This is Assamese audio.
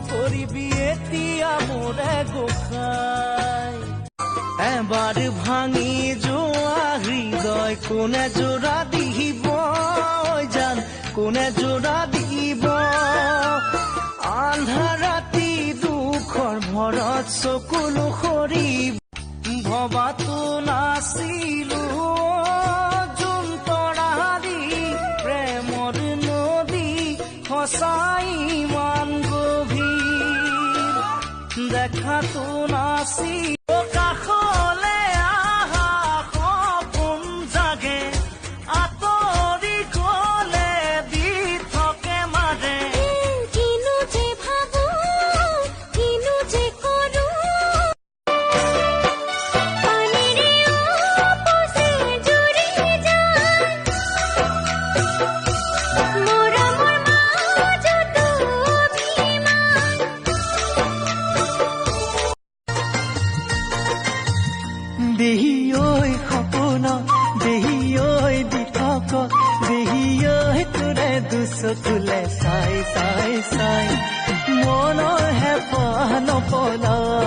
নকৰিবি এতিয়া মোৰে গোসাই এবাৰ ভাঙি যোৱা হৃদয় কোনে জোৰা দিব জান কোনে জোৰা দিব আন্ধাৰ ৰাতি দুখৰ ভৰত চকুলো সৰি ভবাতো নাছিলো যোন তৰাৰি প্ৰেমৰ নদী সঁচাই ইমান গভীৰ দেখাতো নাছিল কাষলে আহা সপোন জাগে আঁতৰি গলে দি থাকে মাৰে কিনো যে ভাবো কিনো যে কৰো পানীৰে উপচি জুৰি যায় মৰমৰ মাজতো অভিমান দেহি ঐ সপোন দেহি ঐ দিঠক দেহি ঐ তোৰে দুচকুলে চাই চাই চাই মনৰ হেঁপাহ নপলাই